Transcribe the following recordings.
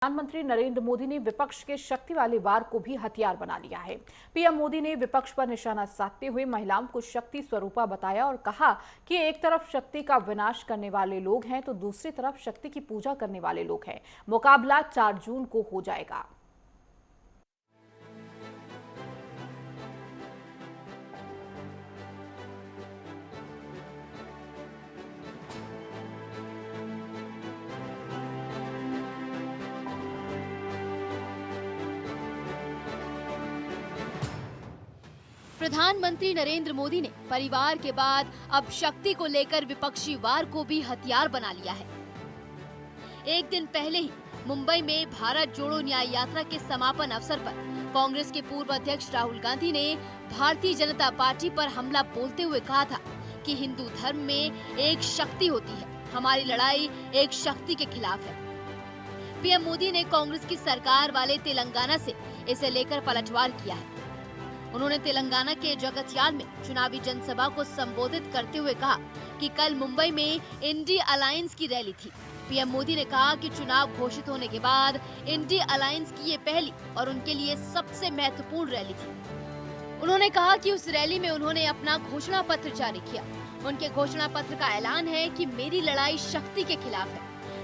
प्रधानमंत्री नरेंद्र मोदी ने विपक्ष के शक्ति वाले वार को भी हथियार बना लिया है। पीएम मोदी ने विपक्ष पर निशाना साधते हुए महिलाओं को शक्ति स्वरूपा बताया और कहा कि एक तरफ शक्ति का विनाश करने वाले लोग हैं तो दूसरी तरफ शक्ति की पूजा करने वाले लोग हैं। मुकाबला 4 जून को हो जाएगा। प्रधानमंत्री नरेंद्र मोदी ने परिवार के बाद अब शक्ति को लेकर विपक्षी वार को भी हथियार बना लिया है। एक दिन पहले ही मुंबई में भारत जोड़ो न्याय यात्रा के समापन अवसर पर कांग्रेस के पूर्व अध्यक्ष राहुल गांधी ने भारतीय जनता पार्टी पर हमला बोलते हुए कहा था कि हिंदू धर्म में एक शक्ति होती है, हमारी लड़ाई एक शक्ति के खिलाफ है। पीएम मोदी ने कांग्रेस की सरकार वाले तेलंगाना से इसे लेकर पलटवार किया है। उन्होंने तेलंगाना के जगत्याल में चुनावी जनसभा को संबोधित करते हुए कहा कि कल मुंबई में इंडी अलायंस की रैली थी। पीएम मोदी ने कहा कि चुनाव घोषित होने के बाद इंडी अलायंस की ये पहली और उनके लिए सबसे महत्वपूर्ण रैली थी। उन्होंने कहा कि उस रैली में उन्होंने अपना घोषणा पत्र जारी किया। उनके घोषणा पत्र का ऐलान है कि मेरी लड़ाई शक्ति के खिलाफ है।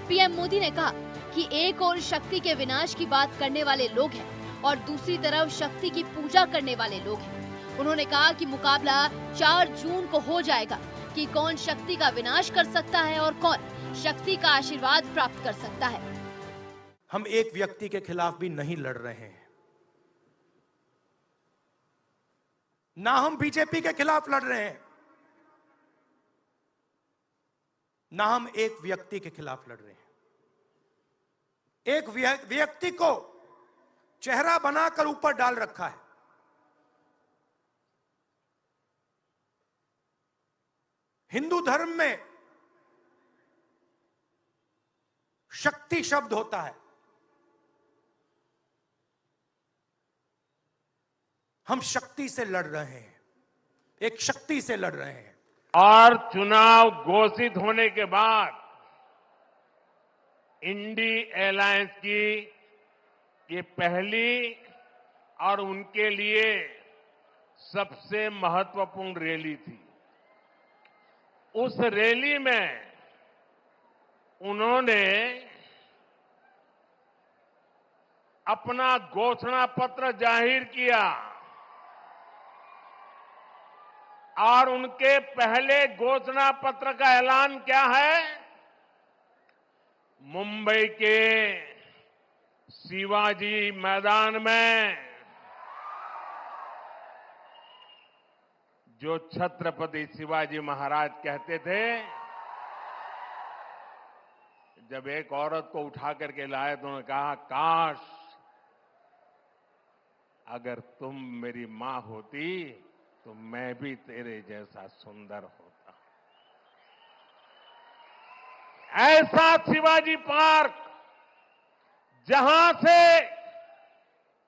पीएम मोदी ने कहा कि एक और शक्ति के विनाश की बात करने वाले लोग हैं और दूसरी तरफ शक्ति की पूजा करने वाले लोग हैं। उन्होंने कहा कि मुकाबला 4 जून को हो जाएगा कि कौन शक्ति का विनाश कर सकता है और कौन शक्ति का आशीर्वाद प्राप्त कर सकता है। हम एक व्यक्ति के खिलाफ भी नहीं लड़ रहे हैं, ना हम बीजेपी के खिलाफ लड़ रहे हैं, ना हम एक व्यक्ति के खिलाफ लड़ रहे हैं। एक व्यक्ति को चेहरा बनाकर ऊपर डाल रखा है। हिंदू धर्म में शक्ति शब्द होता है। हम शक्ति से लड़ रहे हैं, एक शक्ति से लड़ रहे हैं। और चुनाव घोषित होने के बाद इंडी अलायंस की ये पहली और उनके लिए सबसे महत्वपूर्ण रैली थी। उस रैली में उन्होंने अपना घोषणा पत्र जाहिर किया और उनके पहले घोषणा पत्र का ऐलान क्या है? मुंबई के शिवाजी मैदान में जो छत्रपति शिवाजी महाराज कहते थे, जब एक औरत को उठा करके लाए तो उन्होंने कहा, काश अगर तुम मेरी मां होती तो मैं भी तेरे जैसा सुंदर होता। ऐसा शिवाजी पार्क जहां से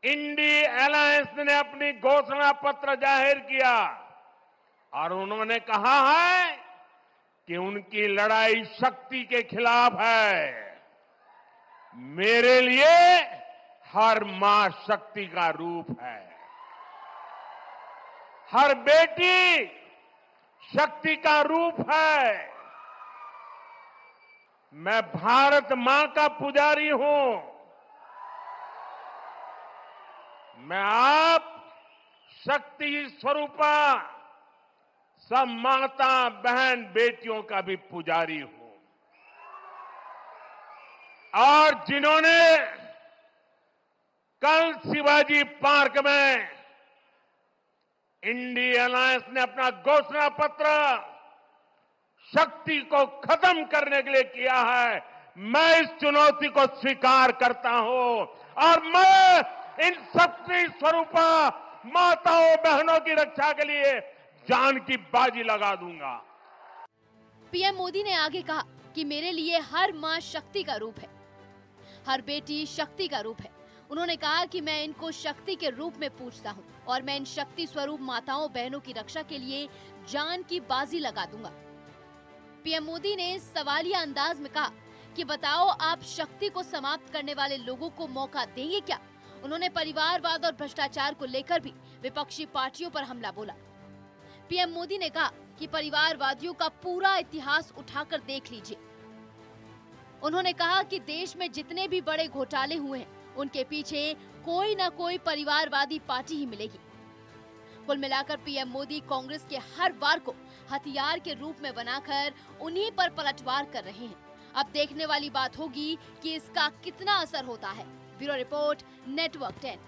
इंडी अलायंस ने अपनी घोषणा पत्र जाहिर किया और उन्होंने कहा है कि उनकी लड़ाई शक्ति के खिलाफ है। मेरे लिए हर मां शक्ति का रूप है, हर बेटी शक्ति का रूप है। मैं भारत मां का पुजारी हूं। मैं आप शक्ति स्वरूपा सब माता बहन बेटियों का भी पुजारी हूं। और जिन्होंने कल शिवाजी पार्क में इंडी अलायंस ने अपना घोषणा पत्र शक्ति को खत्म करने के लिए किया है, मैं इस चुनौती को स्वीकार करता हूं और मैं इन शक्ति स्वरूपा माताओं बहनों की रक्षा के लिए जान की बाजी लगा दूंगा। पीएम मोदी ने आगे कहा कि मेरे लिए हर मां शक्ति का रूप है, हर बेटी शक्ति का रूप है। उन्होंने कहा कि मैं इनको शक्ति के रूप में पूजता हूं और मैं इन शक्ति स्वरूप माताओं बहनों की रक्षा के लिए जान की बाजी लगा दूंगा। पीएम मोदी ने सवालिया अंदाज में कहा कि बताओ आप शक्ति को समाप्त करने वाले लोगों को मौका देंगे क्या। उन्होंने परिवारवाद और भ्रष्टाचार को लेकर भी विपक्षी पार्टियों पर हमला बोला। पीएम मोदी ने कहा कि परिवारवादियों का पूरा इतिहास उठाकर देख लीजिए। उन्होंने कहा कि देश में जितने भी बड़े घोटाले हुए हैं उनके पीछे कोई न कोई परिवारवादी पार्टी ही मिलेगी। कुल मिलाकर पीएम मोदी कांग्रेस के हर वार को हथियार के रूप में बनाकर उन्हीं पर पलटवार कर रहे हैं। अब देखने वाली बात होगी कि इसका कितना असर होता है। Bureau report, network 10।